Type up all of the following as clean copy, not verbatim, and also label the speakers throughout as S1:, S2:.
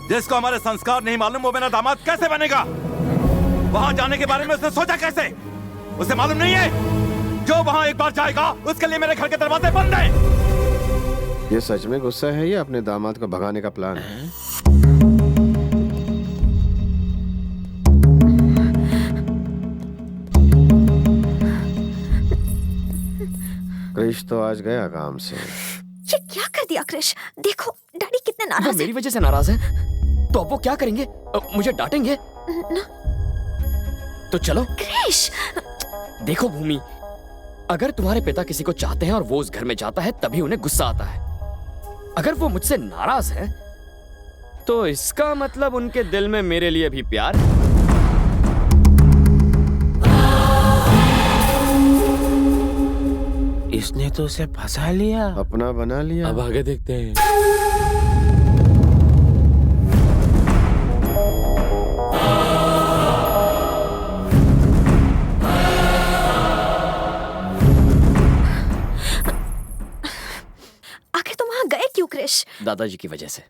S1: जिसको हमारे संस्कार नहीं मालूम वो मेरा दामाद कैसे बनेगा? वहां जाने के बारे में उसने सोचा कैसे? उसे मालूम नहीं है जो वहां एक बार जाएगा उसके लिए मेरे घर के दरवाजे बंद हैं।
S2: ये सच में गुस्सा है या अपने दामाद को भगाने का प्लान है? क्रिश तो आज गया काम से।
S3: ये क्या कर दिया क्रिश? देखो डैडी कितने नाराज हैं।
S4: मेरी वजह से नाराज है तो अब वो क्या करेंगे? मुझे डांटेंगे
S3: ना।
S4: तो चलो।
S3: क्रिश
S4: देखो भूमि, अगर तुम्हारे पिता किसी को चाहते हैं और वो उस घर में जाता है तभी उन्हें गुस्सा आता है। अगर वो मुझसे नाराज है तो इसका मतलब उनके दिल में मेरे लिए भी प्यार है।
S5: इसने तो उसे फंसा लिया,
S2: अपना बना लिया।
S5: अब आगे देखते हैं।
S3: आखिर तुम वहां गए क्यों क्रिश?
S4: दादाजी की वजह से।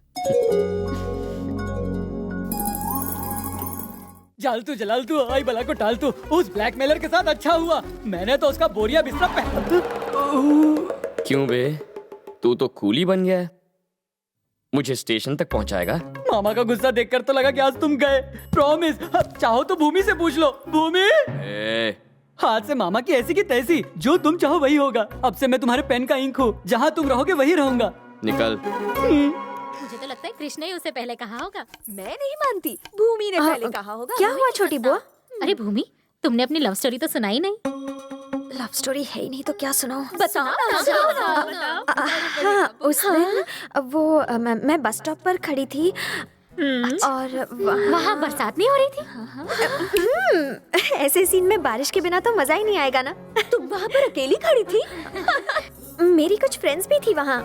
S6: जालतू जलालतू आई बला को टालतू, उस ब्लैकमेलर के साथ अच्छा हुआ मैंने तो उसका बोरिया बिस्तरा
S4: क्यों बे, तू तो कूली बन गया है। मुझे स्टेशन तक पहुंचाएगा?
S6: मामा का गुस्सा देखकर तो लगा कि आज तुम गए। प्रॉमिस, चाहो तो भूमि से पूछ लो। भूमि, हाथ से मामा की ऐसी की तैसी, जो तुम चाहो वही होगा। अब से मैं तुम्हारे पेन का इंक हूँ, जहाँ तुम रहोगे वही रहूंगा।
S4: निकल।
S7: मुझे तो लगता है कृष्ण ने उसे पहले कहा होगा।
S3: मैं नहीं मानती, भूमि ने पहले कहा होगा। क्या हुआ छोटी बुआ?
S7: अरे भूमि, तुमने अपनी लव स्टोरी तो सुनाई नहीं।
S3: लव स्टोरी है ही नहीं तो क्या सुनाऊं?
S7: बताओ।
S3: हाँ, उस दिन वो मैं बस स्टॉप पर खड़ी थी और
S7: वहाँ बरसात नहीं हो रही थी?
S3: ऐसे सीन में बारिश के बिना तो मजा ही नहीं आएगा ना। तुम वहाँ पर अकेली खड़ी थी? मेरी कुछ फ्रेंड्स भी थी वहाँ।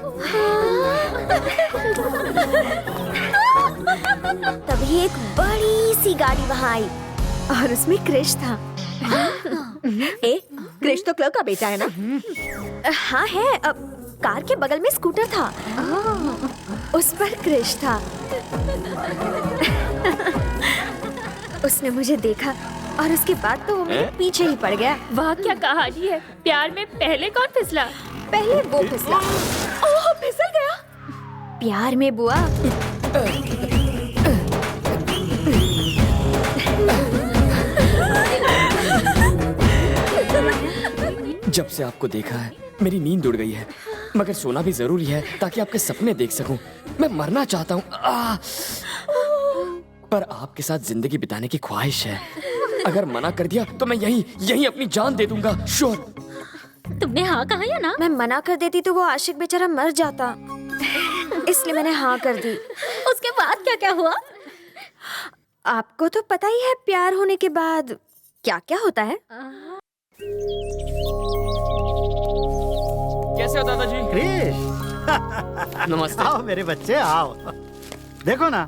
S3: तभी एक बड़ी सी गाड़ी वहाँ आई और उसमें क्रिश था। क्रिश तो क्लर्क का बेटा है ना? हाँ है। अब कार के बगल में स्कूटर था, उस पर क्रिश था। उसने मुझे देखा और उसके बाद तो वो मेरे पीछे ही पड़ गया।
S8: वाह क्या कहानी है। प्यार में पहले कौन फिसला?
S3: पहले वो फिसला। ओह, फिसल गया। प्यार में बुआ।
S4: जब से आपको देखा है मेरी नींद उड़ गई है, मगर सोना भी जरूरी है ताकि आपके सपने देख सकूं। मैं मरना चाहता हूँ पर आपके साथ जिंदगी बिताने की ख्वाहिश है। अगर मना कर दिया तो मैं यहीं अपनी जान दे दूंगा। श्योर।
S7: तुमने हाँ कहा या ना?
S3: मैं मना कर देती तो वो आशिक बेचारा मर जाता, इसलिए मैंने हाँ कर दी।
S7: उसके बाद क्या क्या हुआ?
S3: आपको तो पता ही है प्यार होने के बाद क्या क्या होता है।
S4: कैसे हो दादाजी?
S9: क्रिश,
S4: नमस्ते।
S9: आओ मेरे बच्चे आओ। देखो ना,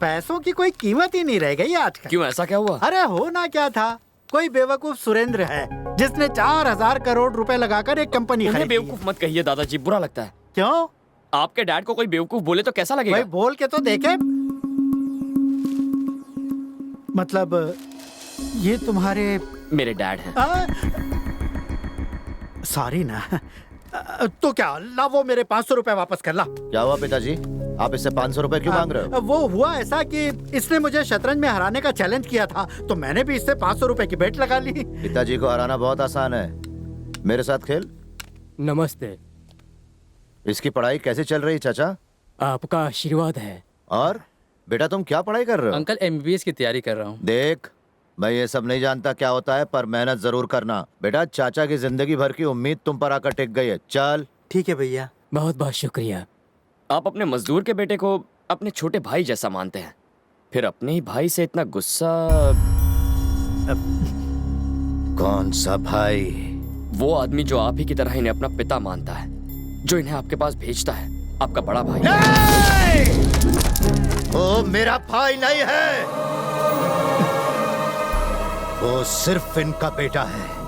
S9: पैसों की कोई कीमत ही नहीं रह गई आजकल।
S4: क्यों, ऐसा क्या हुआ?
S9: अरे होना क्या था, कोई बेवकूफ सुरेंद्र है जिसने 4000 करोड़ रुपए लगाकर एक कंपनी
S4: उन्हें
S9: खरीदी।
S4: बेवकूफ मत कहिए दादाजी, बुरा लगता है।
S9: क्यों?
S4: आपके डैड को कोई बेवकूफ बोले तो कैसा लगेगा?
S9: भाई बोल के तो देखे। मतलब ये तुम्हारे
S4: मेरे डैड हैं।
S9: सॉरी ना। तो क्या ला, वो मेरे 500 रुपए वापस कर ला।
S10: क्या हुआ पिताजी, आप इससे 500 रुपए क्यों मांग रहे हो?
S9: वो हुआ ऐसा कि इसने मुझे शतरंज में हराने का चैलेंज किया था, तो मैंने भी इससे 500 रुपए की बेट लगा ली।
S10: पिताजी को हराना बहुत आसान है, मेरे साथ खेल।
S6: नमस्ते।
S10: इसकी पढ़ाई कैसी चल रही चाचा?
S6: आपका आशीर्वाद है।
S10: और बेटा तुम क्या पढ़ाई कर रहे हो?
S6: अंकल MBBS की तैयारी कर रहा हूँ।
S10: देख, मैं ये सब नहीं जानता क्या होता है, पर मेहनत जरूर करना। बेटा चाचा की जिंदगी भर की उम्मीद तुम पर आकर टिक गई है। चल।
S9: ठीक है भैया।
S6: बहुत बहुत शुक्रिया।
S4: आप अपने मजदूर के बेटे को अपने छोटे भाई जैसा मानते हैं, फिर अपने ही भाई से इतना गुस्सा।
S10: कौन सा भाई?
S4: वो आदमी जो आप ही की तरह इन्हें अपना पिता मानता है, जो इन्हें आपके पास भेजता है, आपका बड़ा भाई।
S10: वो मेरा भाई नहीं है, वो सिर्फ इनका बेटा है।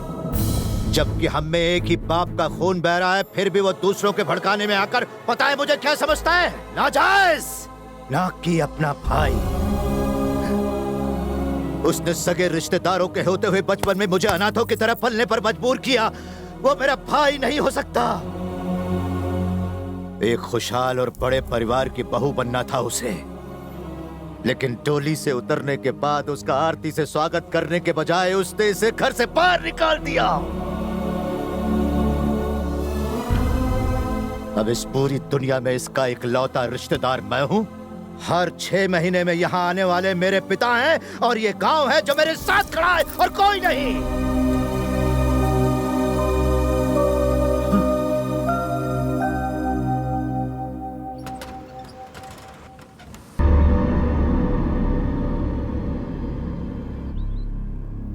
S10: जबकि हम में एक ही बाप का खून बह रहा है, फिर भी वो दूसरों के भड़काने में आकर पता है मुझे क्या समझता है? नाजायज। ना कि अपना भाई। उसने सगे रिश्तेदारों के होते हुए बचपन में मुझे अनाथों की तरह पलने पर मजबूर किया। वो मेरा भाई नहीं हो सकता। एक खुशहाल और बड़े परिवार की बहू बनना था उसे, लेकिन डोली से उतरने के बाद उसका आरती से स्वागत करने के बजाय उसने इसे घर से बाहर निकाल दिया। अब इस पूरी दुनिया में इसका इकलौता रिश्तेदार मैं हूं। हर 6 महीने में यहाँ आने वाले मेरे पिता हैं और ये गांव है जो मेरे साथ खड़ा है और कोई नहीं।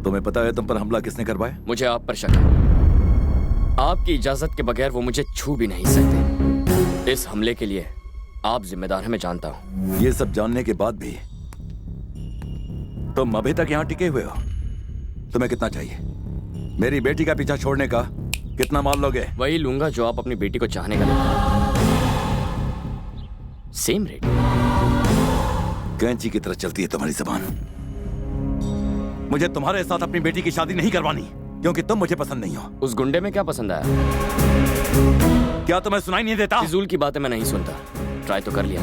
S1: तुम्हें पता है तुम पर हमला किसने करवाया?
S4: मुझे आप पर शक है। आपकी इजाजत के बगैर वो मुझे छू भी नहीं सकते। इस हमले के लिए आप जिम्मेदार हैं, मैं जानता हूं।
S1: ये सब जानने के बाद भी तुम अभी तक यहाँ टिके हुए हो। तुम्हें कितना चाहिए? मेरी बेटी का पीछा छोड़ने का कितना माल लोगे?
S4: वही लूंगा जो आप अपनी बेटी को चाहने का लेते। Same rate.
S1: कैंची की तरह चलती है तुम्हारी जबान। मुझे तुम्हारे साथ अपनी बेटी की शादी नहीं करवानी क्योंकि तुम मुझे पसंद नहीं हो।
S4: उस गुंडे में क्या पसंद आया?
S1: क्या तुम्हें सुनाई नहीं देता?
S4: फिजूल की बातें मैं नहीं सुनता। ट्राई तो कर लिया।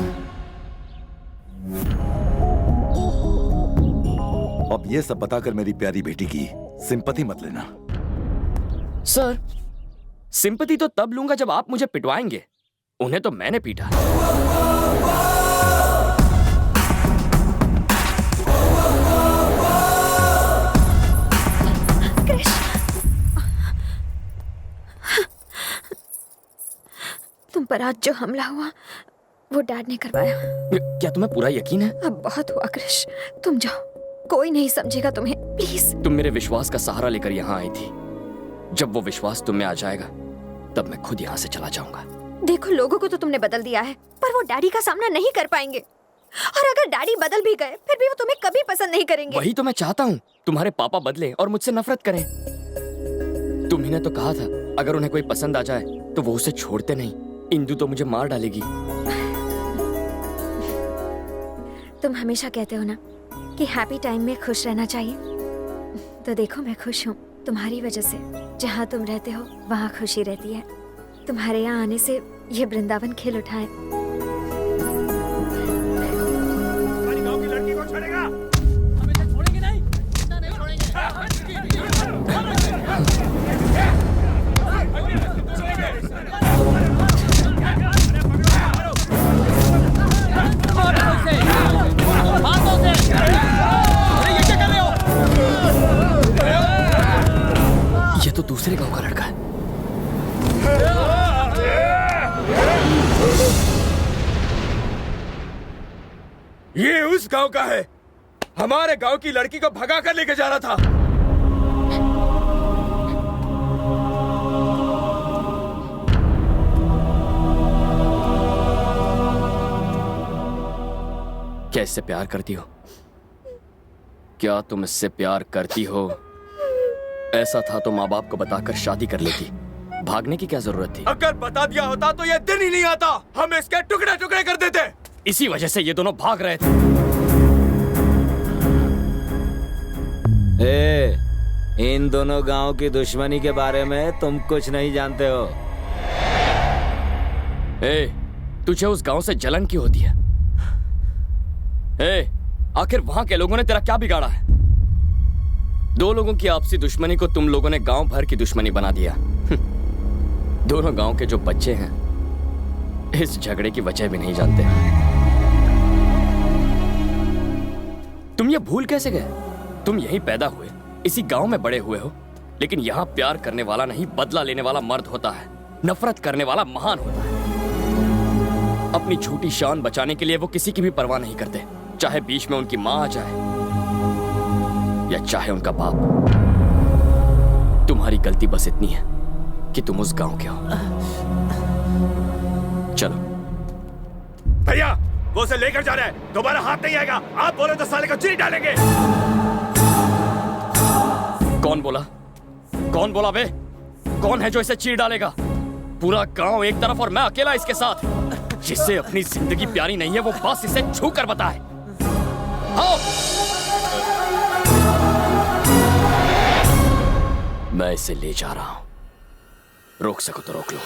S1: अब ये सब बताकर मेरी प्यारी बेटी की सिंपैथी मत लेना।
S4: सर, सिंपैथी तो तब लूंगा जब आप मुझे पिटवाएंगे। उन्हें तो मैंने पीटा।
S3: तुम पर आज जो हमला हुआ वो डैड ने करवाया।
S4: क्या तुम्हें पूरा यकीन है?
S3: अब बहुत हुआ क्रिश, तुम जाओ, कोई नहीं समझेगा तुम्हें, प्लीज।
S4: तुम मेरे विश्वास का सहारा लेकर यहाँ आई थी। जब वो विश्वास तुम में आ जाएगा तब मैं खुद यहाँ से चला जाऊंगा।
S3: देखो, लोगों को तो तुमने बदल दिया है, पर वो डैडी का सामना नहीं कर पाएंगे। और अगर डैडी बदल भी गए फिर भी वो तुम्हें कभी पसंद नहीं करेंगे।
S4: वही तो मैं चाहता हूँ, तुम्हारे पापा बदले और मुझसे नफरत करें। तुम्ही ने तो कहा था अगर उन्हें कोई पसंद आ जाए तो वो उसे छोड़ते नहीं। इंदु तो मुझे मार डालेगी।
S3: तुम हमेशा कहते हो ना कि हैप्पी टाइम में खुश रहना चाहिए, तो देखो मैं खुश हूँ तुम्हारी वजह से। जहाँ तुम रहते हो वहाँ खुशी रहती है। तुम्हारे यहाँ आने से ये वृंदावन खिल उठा है।
S1: गांव की लड़की को छोड़ेगा?
S6: हम इसे छोड़ेंगे नहीं।
S4: ये तो दूसरे गांव का लड़का है।
S1: ये उस गांव का है। हमारे गांव की लड़की को भगा कर लेके जा रहा था।
S4: क्या इससे प्यार करती हो? क्या तुम इससे प्यार करती हो? ऐसा था तो माँ बाप को बताकर शादी कर लेती। भागने की क्या जरूरत थी?
S1: अगर बता दिया होता तो ये दिन ही नहीं आता। हम इसके टुकड़े टुकड़े कर देते।
S4: इसी वजह से ये दोनों भाग रहे थे।
S5: इन दोनों गांव की दुश्मनी के बारे में तुम कुछ नहीं जानते हो।
S4: तुझे उस गांव से जलन क्यों होती है? आखिर वहां के लोगों ने तेरा क्या बिगाड़ा है? 2 लोगों की आपसी दुश्मनी को तुम लोगों ने गांव भर की दुश्मनी बना दिया। दोनों गांव के जो बच्चे हैं इस झगड़े की वजह भी नहीं जानते। तुम ये भूल कैसे गए? तुम यहीं पैदा हुए, इसी गांव में बड़े हुए हो, लेकिन यहाँ प्यार करने वाला नहीं बदला लेने वाला मर्द होता है। नफरत करने वाला महान होता है। अपनी झूठी शान बचाने के लिए वो किसी की भी परवाह नहीं करते, चाहे बीच में उनकी माँ आ जाए या चाहे उनका बाप। तुम्हारी गलती बस इतनी है कि तुम उस गांव के हो। चलो।
S1: भैया, वो उसे लेकर जा रहा है, दोबारा हाथ नहीं आएगा। आप बोले तो साले को चीर डालेंगे।
S4: कौन बोला? कौन बोला बे? कौन है जो इसे चीर डालेगा? पूरा गांव एक तरफ और मैं अकेला इसके साथ। जिसे अपनी जिंदगी प्यारी नहीं है वो बस इसे छू कर बताए। आओ। मैं इसे ले जा रहा हूं, रोक सको तो रोक लो।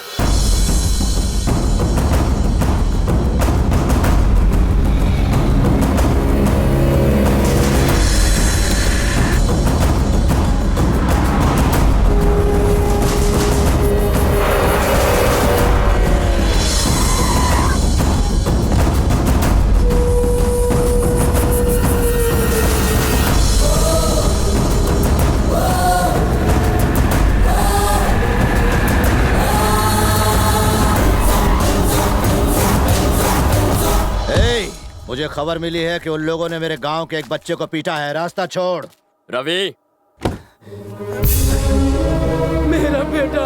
S10: मुझे खबर मिली है कि उन लोगों ने मेरे गांव के एक बच्चे को पीटा है। रास्ता छोड़।
S4: रवि,
S6: मेरा बेटा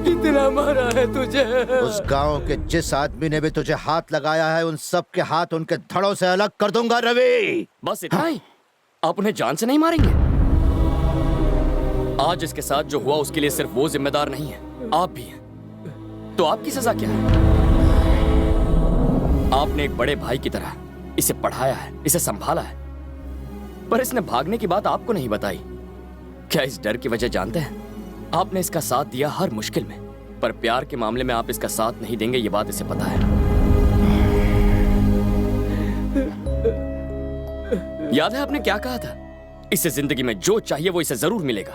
S6: कितना मारा है तुझे।
S10: उस गांव के जिस आदमी ने भी तुझे हाथ लगाया है उन सब के हाथ उनके धड़ों से अलग कर दूंगा रवि।
S4: बस इतना ही? आप उन्हें जान से नहीं मारेंगे? आज इसके साथ जो हुआ उसके लिए सिर्फ वो जिम्मेदार नहीं है, आप भी हैं। तो आपकी सजा क्या है? आपने एक बड़े भाई की तरह इसे पढ़ाया है, इसे संभाला है, पर इसने भागने की बात आपको नहीं बताई। क्या इस डर की वजह जानते हैं? आपने इसका साथ दिया हर मुश्किल में, पर प्यार के मामले में आप इसका साथ नहीं देंगे, ये बात इसे पता है। याद है आपने क्या कहा था? इसे जिंदगी में जो चाहिए वो इसे जरूर मिलेगा।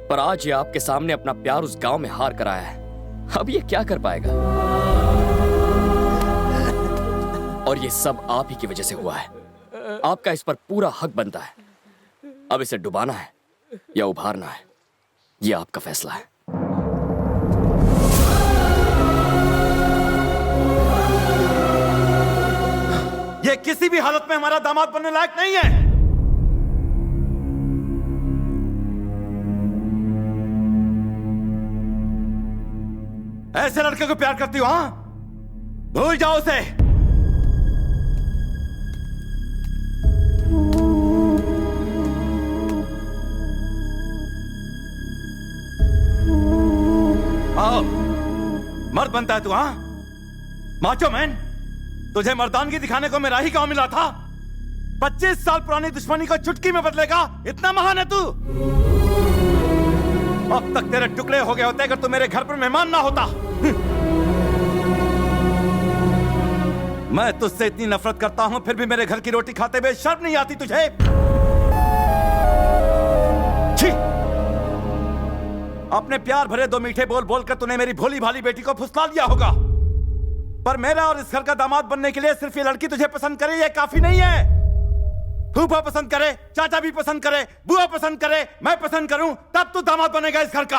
S4: पर आज ये आपके सामने अपना प्यार उस गांव में हार कर आया है। अब ये क्या कर पाएगा? और ये सब आप ही की वजह से हुआ है। आपका इस पर पूरा हक बनता है। अब इसे डुबाना है या उभारना है, ये आपका फैसला है।
S1: ये किसी भी हालत में हमारा दामाद बनने लायक नहीं है। ऐसे लड़के को प्यार करती हो? हाँ, भूल जाओ उसे। आओ, मर्द बनता है तू? हाँ, माचो मैन। तुझे मर्दानगी दिखाने को मेरा ही गांव मिला था। 25 साल पुरानी दुश्मनी को चुटकी में बदलेगा, इतना महान है तू? अब तक तेरे टुकड़े हो गए होते अगर तू मेरे घर पर मेहमान ना होता। मैं तुझसे इतनी नफरत करता हूं, फिर भी मेरे घर की रोटी खाते हुए शर्म नहीं आती तुझे? छी! अपने प्यार भरे दो मीठे बोल बोलकर तूने मेरी भोली भाली बेटी को फुसला लिया होगा, पर मेरा और इस घर का दामाद बनने के लिए सिर्फ ये लड़की तुझे पसंद करे ये काफी नहीं है। फूफा पसंद करे, चाचा भी पसंद करे, बुआ पसंद करे, मैं पसंद करूं, तब तू दामाद बनेगा इस घर का।